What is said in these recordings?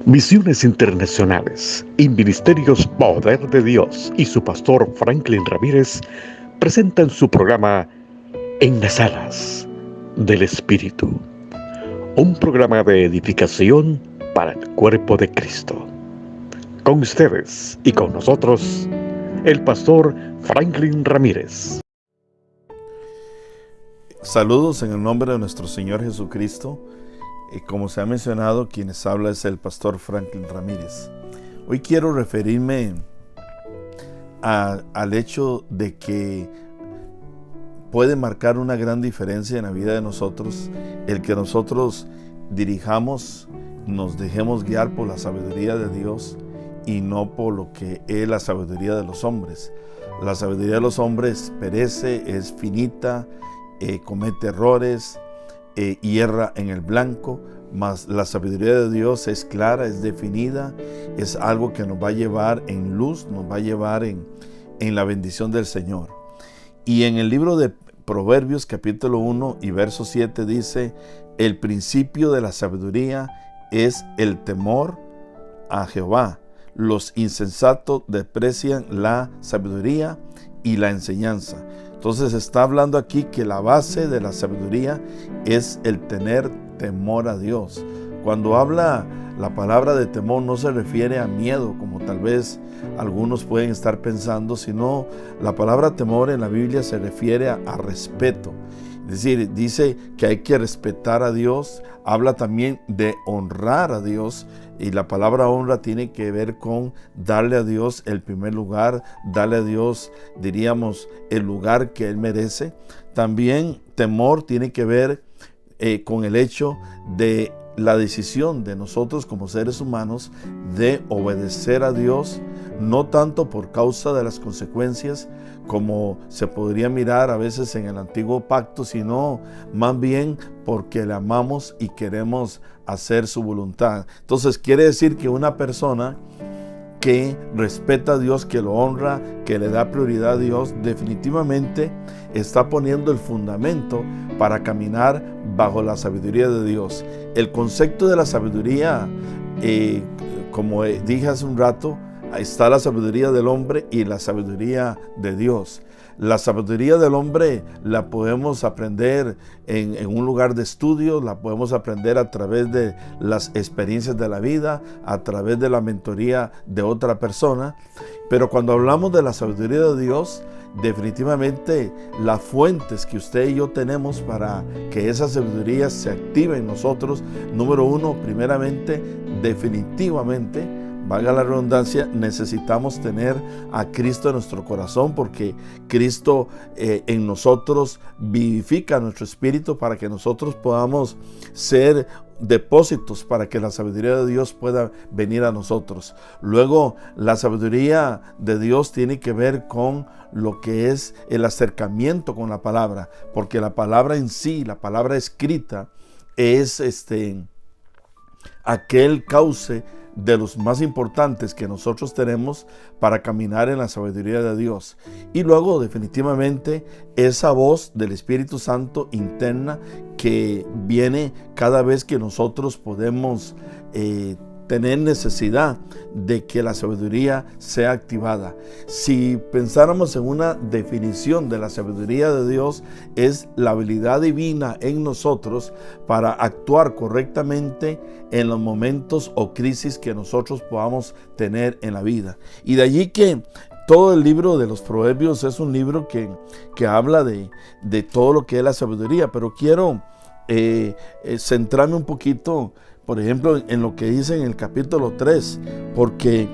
Misiones Internacionales y Ministerios Poder de Dios y su pastor Franklin Ramírez presentan su programa En las Alas del Espíritu, un programa de edificación para el cuerpo de Cristo. Con ustedes y con nosotros, el pastor Franklin Ramírez. Saludos en el nombre de nuestro Señor Jesucristo. Como se ha mencionado, quienes habla es el pastor Franklin Ramírez. Hoy quiero referirme al hecho de que puede marcar una gran diferencia en la vida de nosotros el que nosotros dirijamos, nos dejemos guiar por la sabiduría de Dios y no por lo que es la sabiduría de los hombres. La sabiduría de los hombres perece, es finita, comete errores, y erra en el blanco, mas la sabiduría de Dios es clara, es definida, es algo que nos va a llevar en luz, nos va a llevar en la bendición del Señor. Y en el libro de Proverbios capítulo 1 y verso 7 dice: el principio de la sabiduría es el temor a Jehová. Los insensatos desprecian la sabiduría y la enseñanza. Entonces está hablando aquí que la base de la sabiduría es el tener temor a Dios. Cuando habla la palabra de temor no se refiere a miedo, como tal vez algunos pueden estar pensando, sino la palabra temor en la Biblia se refiere a respeto. Es decir, dice que hay que respetar a Dios, habla también de honrar a Dios, y la palabra honra tiene que ver con darle a Dios el primer lugar, darle a Dios, diríamos, el lugar que Él merece. También temor tiene que ver con el hecho de la decisión de nosotros como seres humanos de obedecer a Dios, no tanto por causa de las consecuencias como se podría mirar a veces en el antiguo pacto, sino más bien porque le amamos y queremos hacer su voluntad. Entonces quiere decir que una persona que respeta a Dios, que lo honra, que le da prioridad a Dios, definitivamente está poniendo el fundamento para caminar bajo la sabiduría de Dios. El concepto de la sabiduría, como dije hace un rato, está la sabiduría del hombre y la sabiduría de Dios. La sabiduría del hombre la podemos aprender en un lugar de estudio, la podemos aprender a través de las experiencias de la vida, a través de la mentoría de otra persona. Pero cuando hablamos de la sabiduría de Dios, definitivamente las fuentes que usted y yo tenemos para que esa sabiduría se active en nosotros, número uno, primeramente, definitivamente, valga la redundancia, necesitamos tener a Cristo en nuestro corazón, porque Cristo en nosotros vivifica nuestro espíritu para que nosotros podamos ser depósitos para que la sabiduría de Dios pueda venir a nosotros. Luego, la sabiduría de Dios tiene que ver con lo que es el acercamiento con la palabra, porque la palabra en sí, la palabra escrita, es aquel cauce de los más importantes que nosotros tenemos para caminar en la sabiduría de Dios. Y luego definitivamente esa voz del Espíritu Santo interna que viene cada vez que nosotros podemos tener necesidad de que la sabiduría sea activada. Si pensáramos en una definición de la sabiduría de Dios, es la habilidad divina en nosotros para actuar correctamente en los momentos o crisis que nosotros podamos tener en la vida. Y de allí que todo el libro de los Proverbios es un libro que habla de todo lo que es la sabiduría, pero quiero centrarme un poquito, por ejemplo, en lo que dice en el capítulo 3, porque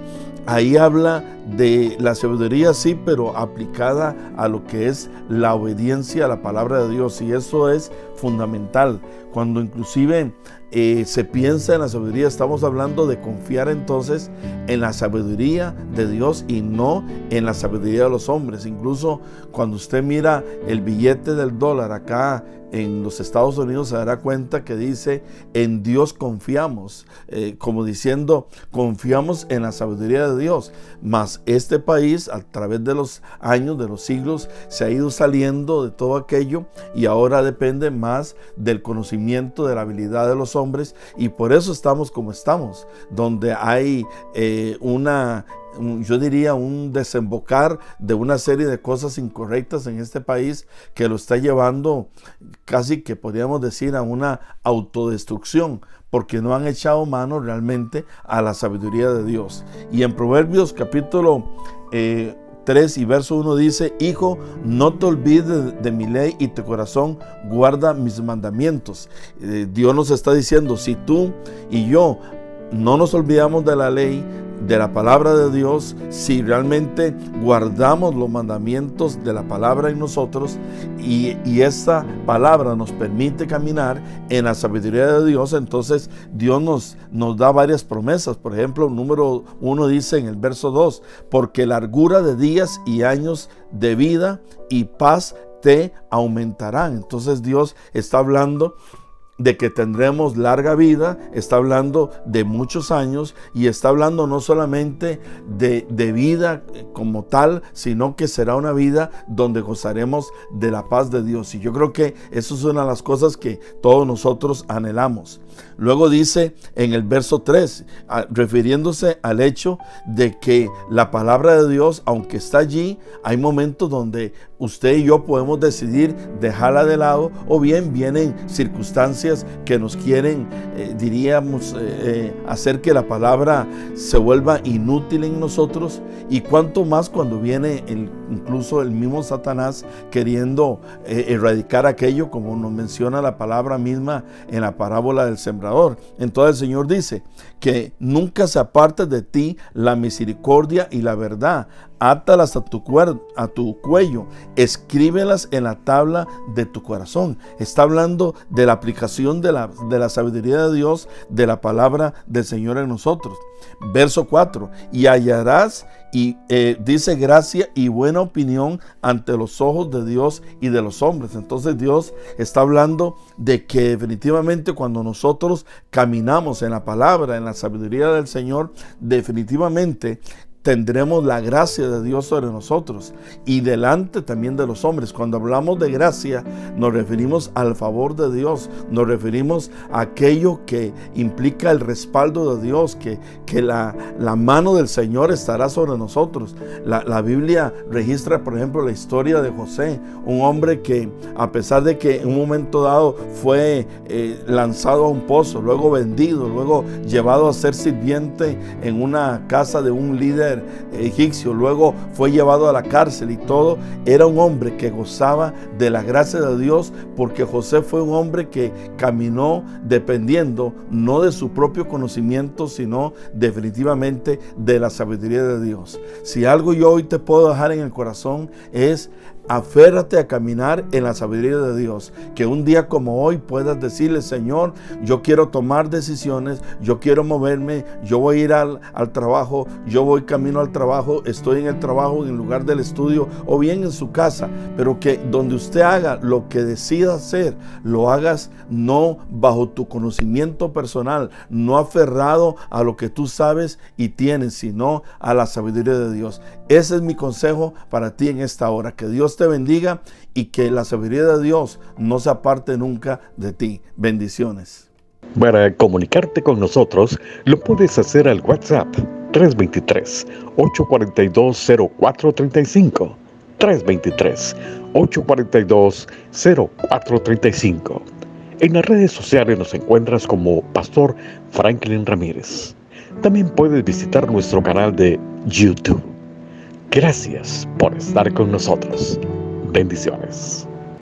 ahí habla de la sabiduría, sí, pero aplicada a lo que es la obediencia a la palabra de Dios, y eso es fundamental. Cuando inclusive se piensa en la sabiduría, estamos hablando de confiar entonces en la sabiduría de Dios y no en la sabiduría de los hombres. Incluso cuando usted mira el billete del dólar acá en los Estados Unidos, se dará cuenta que dice: en Dios confiamos, como diciendo, confiamos en la sabiduría de Dios. Mas Entonces este país a través de los años, de los siglos, se ha ido saliendo de todo aquello y ahora depende más del conocimiento, de la habilidad de los hombres, y por eso estamos como estamos, donde hay yo diría un desembocar de una serie de cosas incorrectas en este país que lo está llevando casi que podríamos decir a una autodestrucción, porque no han echado mano realmente a la sabiduría de Dios. Y en Proverbios capítulo 3 y verso 1 dice: Hijo, no te olvides de mi ley y tu corazón guarda mis mandamientos. Dios nos está diciendo, si tú y yo no nos olvidamos de la ley, de la palabra de Dios, si realmente guardamos los mandamientos de la palabra en nosotros y esta palabra nos permite caminar en la sabiduría de Dios, entonces Dios nos da varias promesas. Por ejemplo, número 1 dice en el verso 2: porque largura de días y años de vida y paz te aumentarán. Entonces Dios está hablando de que tendremos larga vida, está hablando de muchos años y está hablando no solamente de vida como tal, sino que será una vida donde gozaremos de la paz de Dios. Y yo creo que eso es una de las cosas que todos nosotros anhelamos. Luego dice en el verso 3, refiriéndose al hecho de que la palabra de Dios, aunque está allí, hay momentos donde usted y yo podemos decidir dejarla de lado, o bien vienen circunstancias que nos quieren, hacer que la palabra se vuelva inútil en nosotros, y cuanto más cuando viene incluso el mismo Satanás queriendo erradicar aquello, como nos menciona la palabra misma en la parábola del sembrador. Entonces el Señor dice que nunca se aparte de ti la misericordia y la verdad. Átalas a tu cuello, escríbelas en la tabla de tu corazón. Está hablando de la aplicación de la sabiduría de Dios, de la palabra del Señor en nosotros. Verso 4, y hallarás, dice, gracia y buena opinión ante los ojos de Dios y de los hombres. Entonces Dios está hablando de que definitivamente cuando nosotros caminamos en la palabra, en la sabiduría del Señor, definitivamente tendremos la gracia de Dios sobre nosotros y delante también de los hombres. Cuando hablamos de gracia, nos referimos al favor de Dios, nos referimos a aquello que implica el respaldo de Dios, que la mano del Señor estará sobre nosotros. La Biblia registra, por ejemplo, la historia de José, un hombre que, a pesar de que en un momento dado fue lanzado a un pozo, luego vendido, luego llevado a ser sirviente en una casa de un líder egipcio, luego fue llevado a la cárcel y todo, era un hombre que gozaba de la gracia de Dios, porque José fue un hombre que caminó dependiendo no de su propio conocimiento, sino definitivamente de la sabiduría de Dios. Si algo yo hoy te puedo dejar en el corazón es: aférrate a caminar en la sabiduría de Dios, que un día como hoy puedas decirle: Señor, yo quiero tomar decisiones, yo quiero moverme, yo voy a ir al trabajo, yo voy camino al trabajo, estoy en el trabajo, en lugar del estudio, o bien en su casa, pero que donde usted haga lo que decida hacer, lo hagas no bajo tu conocimiento personal, no aferrado a lo que tú sabes y tienes, sino a la sabiduría de Dios. Ese es mi consejo para ti en esta hora. Que Dios te bendiga y que la sabiduría de Dios no se aparte nunca de ti. Bendiciones. Para comunicarte con nosotros, lo puedes hacer al WhatsApp 323-842-0435. 323-842-0435. En las redes sociales nos encuentras como Pastor Franklin Ramírez. También puedes visitar nuestro canal de YouTube. Gracias por estar con nosotros. Bendiciones.